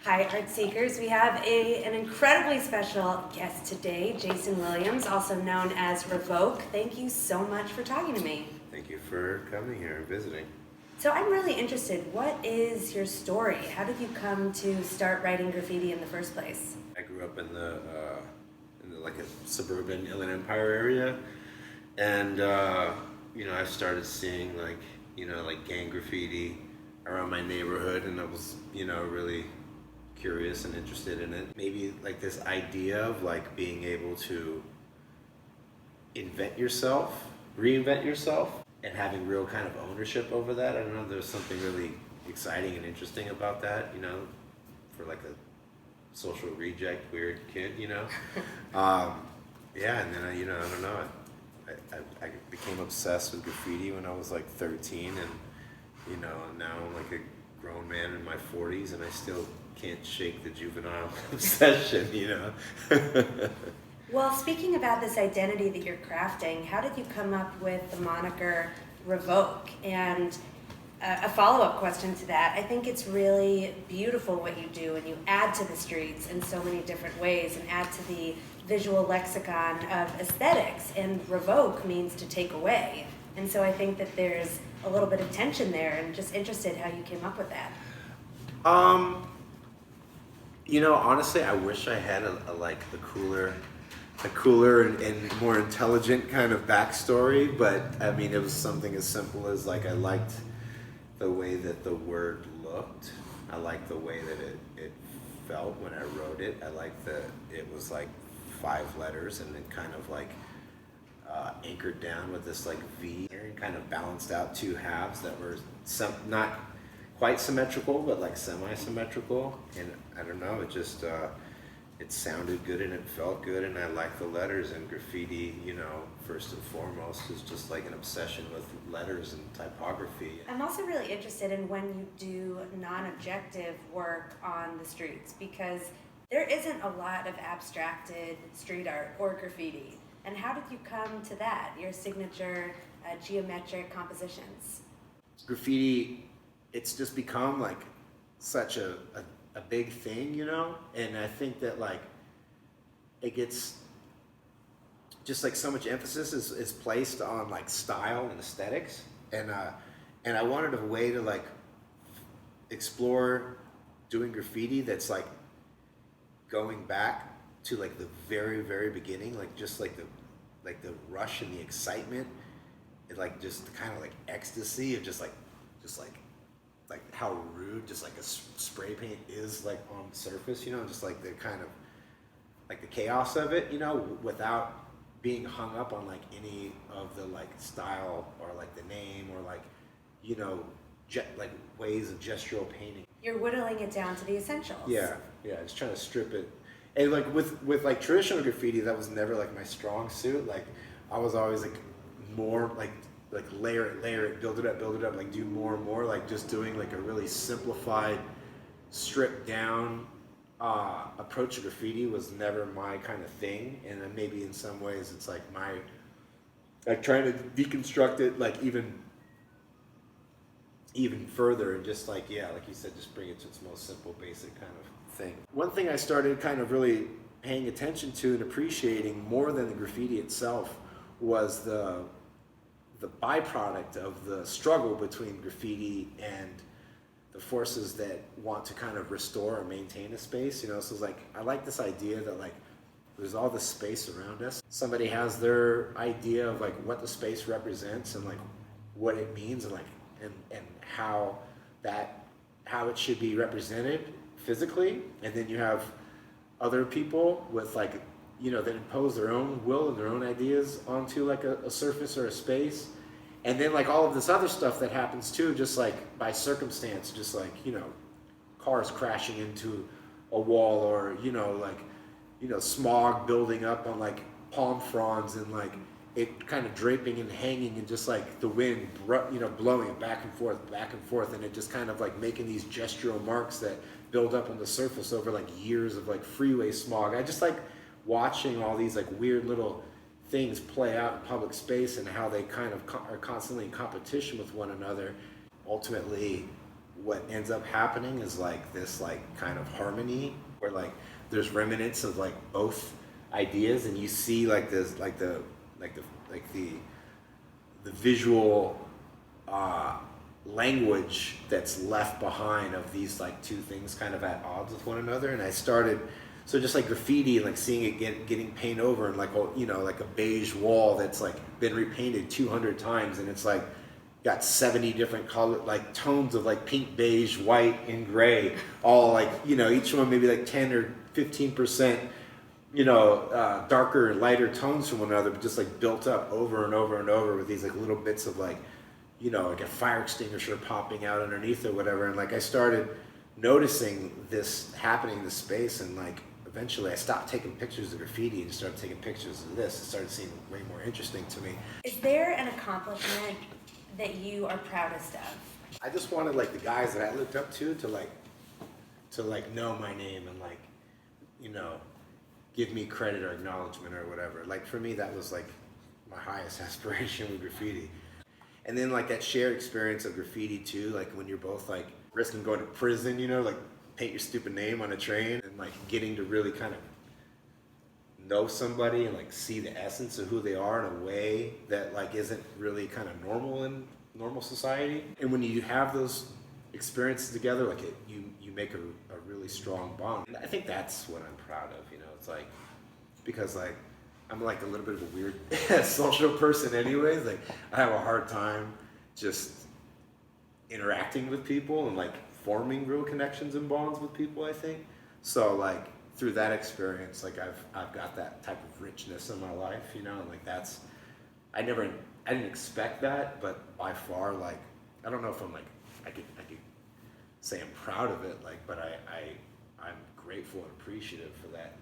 Hi, Art Seekers. We have an incredibly special guest today, Jason Williams, also known as REVOK. Thank you so much for talking to me. Thank you for coming here and visiting. So I'm really interested. What is your story? How did you come to start writing graffiti in the first place? I grew up in the like a suburban Inland Empire area, and I started seeing like gang graffiti around my neighborhood, and I was really curious and interested in it. Maybe like this idea of like being able to reinvent yourself, and having real kind of ownership over that. I don't know, there's something really exciting and interesting about that, for like a social reject, weird kid, yeah, and then I don't know, I became obsessed with graffiti when I was like 13, and now I'm like a grown man in my 40s, and I still can't shake the juvenile obsession, Well, speaking about this identity that you're crafting, how did you come up with the moniker REVOK? And a follow-up question to that, I think it's really beautiful what you do, and you add to the streets in so many different ways and add to the visual lexicon of aesthetics, and revoke means to take away. And so I think that there's a little bit of tension there, and just interested how you came up with that. Honestly, I wish I had a cooler and more intelligent kind of backstory, but I mean, it was something as simple as like I liked the way that the word looked. I liked the way that it felt when I wrote it. I liked that it was like 5 letters and then kind of like anchored down with this like V, and kind of balanced out 2 halves that were not quite symmetrical, but like semi-symmetrical. And I don't know, it just it sounded good and it felt good, and I liked the letters. And graffiti, first and foremost, is just like an obsession with letters and typography. I'm also really interested in when you do non-objective work on the streets, because there isn't a lot of abstracted street art or graffiti. And how did you come to that, your signature geometric compositions? Graffiti, it's just become like such a big thing, and I think that like it gets just like so much emphasis is placed on like style and aesthetics, and I wanted a way to like explore doing graffiti that's like going back to like the very, very beginning, like just like the rush and the excitement, and like just kind of like ecstasy of just like how rude just like a spray paint is like on the surface, just like the kind of like the chaos of it, without being hung up on like any of the like style or like the name or like like ways of gestural painting. You're whittling it down to the essentials. Yeah, just trying to strip it. And like with like traditional graffiti, that was never like my strong suit. Like I was always like more like layer it, build it up, like do more and more, like just doing like a really simplified, stripped down approach to graffiti was never my kind of thing. And then maybe in some ways it's like like trying to deconstruct it like even further, and just like, yeah, like you said, just bring it to its most simple, basic kind of thing. One thing I started kind of really paying attention to and appreciating more than the graffiti itself was the byproduct of the struggle between graffiti and the forces that want to kind of restore or maintain a space, So it's like, I like this idea that like there's all this space around us. Somebody has their idea of like what the space represents and like what it means, and like and how it should be represented physically. And then you have other people with like that impose their own will and their own ideas onto like a surface or a space. And then like all of this other stuff that happens too, just like by circumstance, just like, cars crashing into a wall, or, smog building up on like palm fronds, and like it kind of draping and hanging, and just like the wind, blowing it back and forth. And it just kind of like making these gestural marks that build up on the surface over like years of like freeway smog. I just like watching all these like weird little things play out in public space, and how they kind of are constantly in competition with one another. Ultimately, what ends up happening is like this like kind of harmony where like there's remnants of like both ideas, and you see like this the visual language that's left behind of these like two things kind of at odds with one another. And I started, so just like graffiti, like seeing it getting paint over, and like, you know, like a beige wall that's like been repainted 200 times, and it's like got 70 different color, like tones of like pink, beige, white, and gray, all like, you know, each one maybe like 10 or 15%, you know, darker and lighter tones from one another, but just like built up over and over and over with these like little bits of like, you know, like a fire extinguisher popping out underneath or whatever. And like I started noticing this happening in the space, and like eventually I stopped taking pictures of graffiti and started taking pictures of this. It started seeming way more interesting to me. Is there an accomplishment that you are proudest of? I just wanted like the guys that I looked up to know my name and like, you know, give me credit or acknowledgement or whatever. Like for me, that was like my highest aspiration with graffiti. And then like that shared experience of graffiti too, like when you're both like risking going to prison, you know, like paint your stupid name on a train, and like getting to really kind of know somebody and like see the essence of who they are in a way that like isn't really kind of normal in normal society. And when you have those experiences together, like you make a really strong bond. And I think that's what I'm proud of, you know. It's like, because like I'm like a little bit of a weird social person anyways. Like I have a hard time just interacting with people and like forming real connections and bonds with people, I think. So like through that experience, like I've got that type of richness in my life, you know, and like that's, I didn't expect that, but by far, like, I don't know if I'm like, I could say I'm proud of it, like, but I'm grateful and appreciative for that